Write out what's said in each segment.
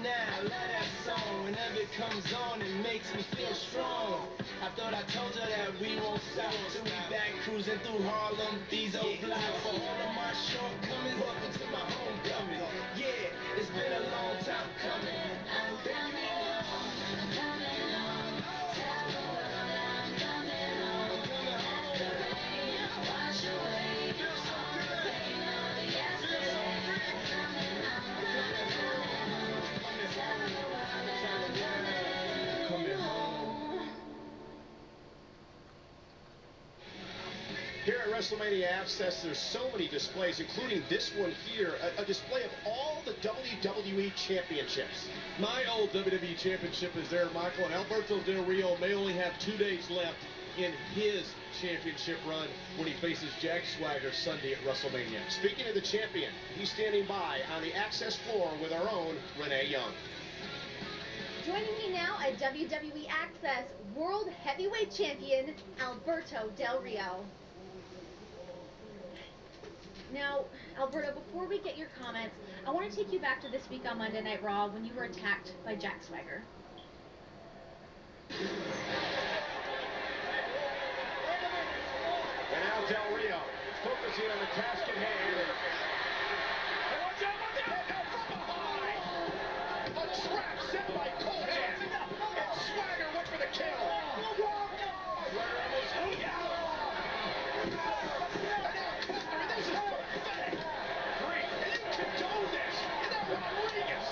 now, let that song. Whenever it comes on, it makes me feel strong. I thought I told her that we won't stop till we back cruising through Harlem. These old blocks for all of my shortcomings. Welcome to my homecoming. Yeah, it's been a long time coming. Here at WrestleMania Access, there's so many displays, including this one here, a display of all the WWE Championships. My old WWE Championship is there, Michael, and Alberto Del Rio may only have 2 days left in his championship run when he faces Jack Swagger Sunday at WrestleMania. Speaking of the champion, he's standing by on the Access floor with our own Renee Young. Joining me now at WWE Access, World Heavyweight Champion Alberto Del Rio. Now, Alberto, before we get your comments, I want to take you back to this week on Monday Night Raw when you were attacked by Jack Swagger. And now Del Rio focusing on the task at hand. And watch out, from behind! A trap set by Colton. And Swagger went for the kill. Swagger almost moved out. And now Colton, and this is pathetic. Great. They didn't condone this. And now Rodriguez.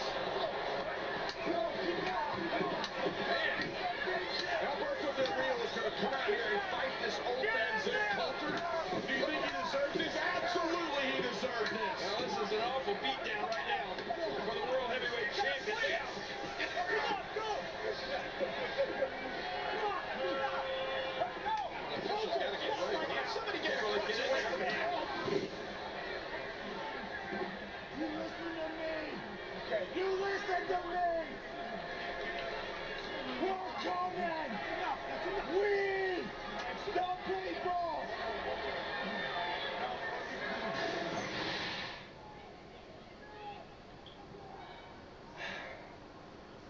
Man. Alberto Del Rio is going to come out here and fight this old man Zach Coulter. Do you think he deserves this? Absolutely he deserves this. Now, this is an awful beatdown right now for the World Heavyweight Champion. Look out. Officials got to get ready. Yeah, somebody get ready. Get away from him. You listen to me. Okay. You listen to me. We're coming. We the people.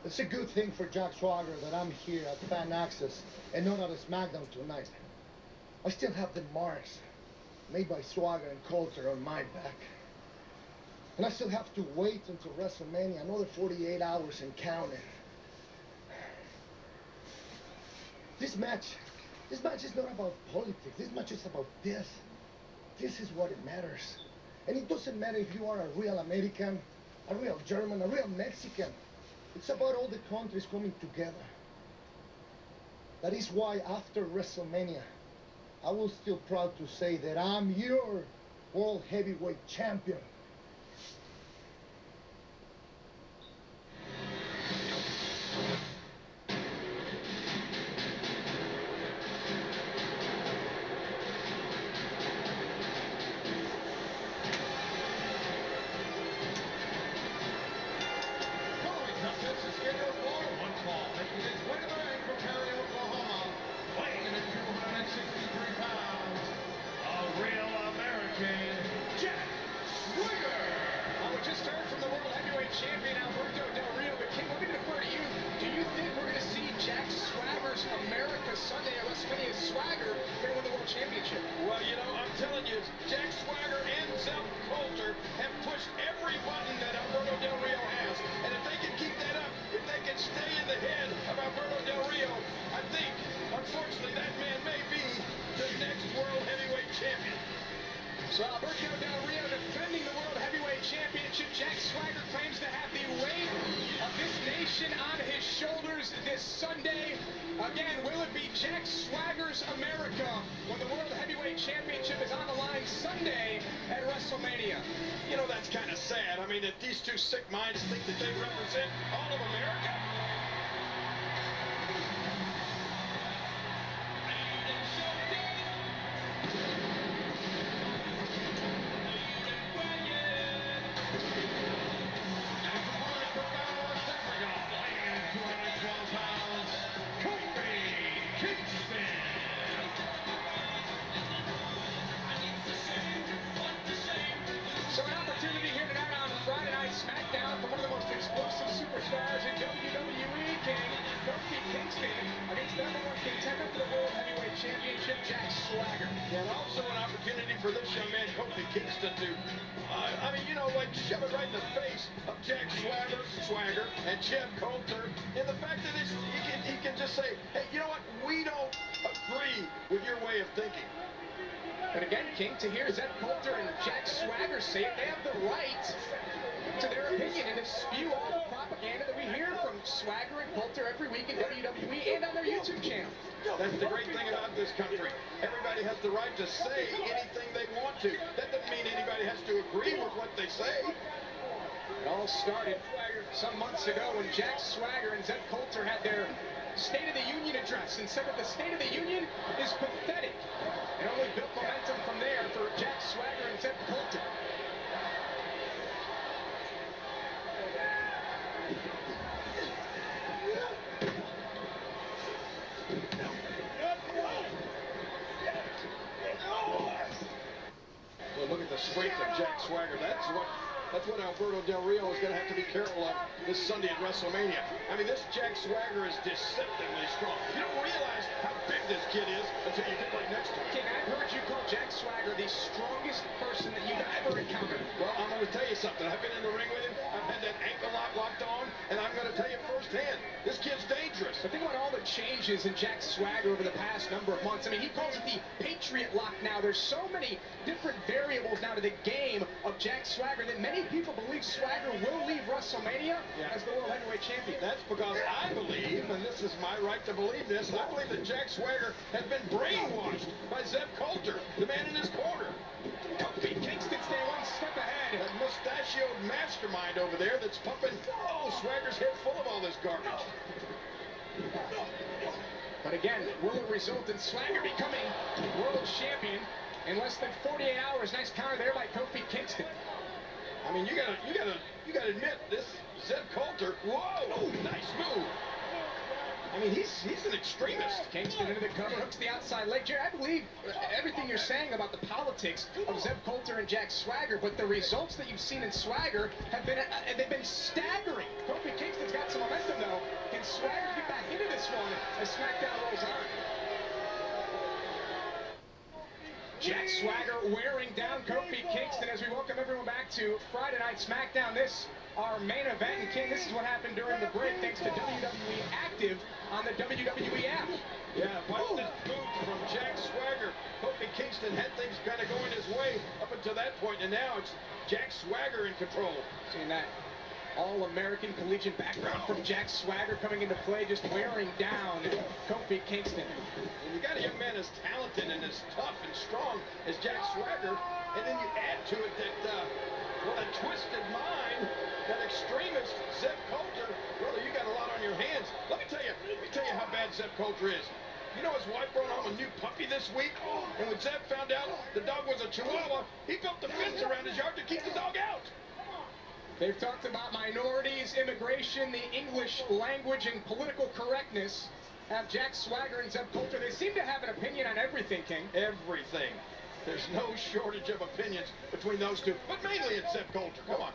It's a good thing for Jack Swagger that I'm here at Fan Access and not at a SmackDown tonight. I still have the marks made by Swagger and Coulter on my back. And I still have to wait until WrestleMania, another 48 hours and counting. This match is not about politics. This match is about this. This is what it matters. And it doesn't matter if you are a real American, a real German, a real Mexican. It's about all the countries coming together. That is why after WrestleMania, I will still proud to say that I'm your World Heavyweight Champion. Champion Alberto Del Rio, but King, let me defer to you. Do you think we're going to see Jack Swagger's America Sunday at WrestleMania? Swagger going to win the World Championship? Well, you know, I'm telling you, Jack Swagger and Zach Coulter have pushed every button that Alberto Del Rio has. And if they can keep that up, if they can stay in the head of Alberto Del Rio, I think, unfortunately, that man may be the next World Heavyweight Champion. So Alberto Del Rio defending the World Heavyweight Championship. Jack Swagger claims to have the weight of this nation on his shoulders this Sunday. Again, will it be Jack Swagger's America when the World Heavyweight Championship is on the line Sunday at WrestleMania? You know, that's kind of sad. I mean, that these two sick minds think that they represent all of America. So an opportunity here tonight on Friday Night SmackDown for one of the most explosive superstars substitute. I mean, you know, like shove it right in the face of Jack Swagger, and Jeff Coulter, and the fact that he can just say, hey, you know what? We don't agree with your way of thinking. And again, King, to hear Jeff Coulter and Jack Swagger say it, they have the right to their opinion and to spew all the propaganda that we hear from Swagger and Coulter every week in WWE and on their YouTube channel. That's the great thing about this country. Everybody has the right to say anything they want to. That doesn't mean anybody has to agree with what they say. It all started some months ago when Jack Swagger and Jeff Coulter had their State of the Union address and said that the State of the Union is pathetic. It only built momentum from there for Jack Swagger and Jeff Coulter. Well, look at the strength of Jack Swagger. That's what Alberto Del Rio is going to have to be careful of this Sunday at WrestleMania. I mean, this Jack Swagger is deceptively strong. You don't realize how big this kid is until you get right next to him. King, I've heard you call Jack Swagger the strongest person that you've ever encountered. Well, I'm going to tell you something. I've been in the ring with him. I've had that ankle lock locked on, and I'm going to tell you firsthand, this kid's dangerous. But think about all the changes in Jack Swagger over the past number of months. I mean, he calls it the Patriot Lock now. There's so many different variables now to the game of Jack Swagger that many people believe Swagger will leave WrestleMania as the World Heavyweight Champion. That's because I believe, and this is my right to believe this, I believe that Jack Swagger has been brainwashed by Jeff Coulter, the man in his corner. Kofi Kingston stay one step ahead. That mustachioed mastermind over there that's pumping Swagger's head full of all this garbage. But again, will it result in Swagger becoming world champion in less than 48 hours? Nice counter there by Kofi Kingston. I mean, you gotta admit this Jeff Coulter. Whoa, nice move. I mean, he's an extremist. Kingston into the cover, hooks the outside leg. Jerry, I believe everything you're saying about the politics of Jeff Coulter and Jack Swagger, but the results that you've seen in Swagger have been they've been staggering. Kofi Kingston's got some momentum though. Can Swagger get back into this one as SmackDown rolls on? Jack Swagger wearing down Kofi Kingston as we welcome everyone back to Friday Night SmackDown. This our main event, and King, this is what happened during the break thanks to WWE Active on the WWE app. Yeah, watch this boot from Jack Swagger. Kofi Kingston had things kind of going his way up until that point, and now it's Jack Swagger in control. Seeing that all-American collegiate background from Jack Swagger coming into play, just wearing down Kofi Kingston. And you got a young man as talented and as tough and strong as Jack Swagger, and then you add to it that, well, a twisted mind, that extremist Jeff Coulter. Brother, you got a lot on your hands. Let me tell you how bad Jeff Coulter is. You know, his wife brought home a new puppy this week, and when Jeff found out the dog was a Chihuahua, he built a fence around his yard to keep the dog out. They've talked about minorities, immigration, the English language, and political correctness. Have Jack Swagger and Jeff Coulter. They seem to have an opinion on everything, King. Everything. There's no shortage of opinions between those two, but mainly it's Jeff Coulter. Come on.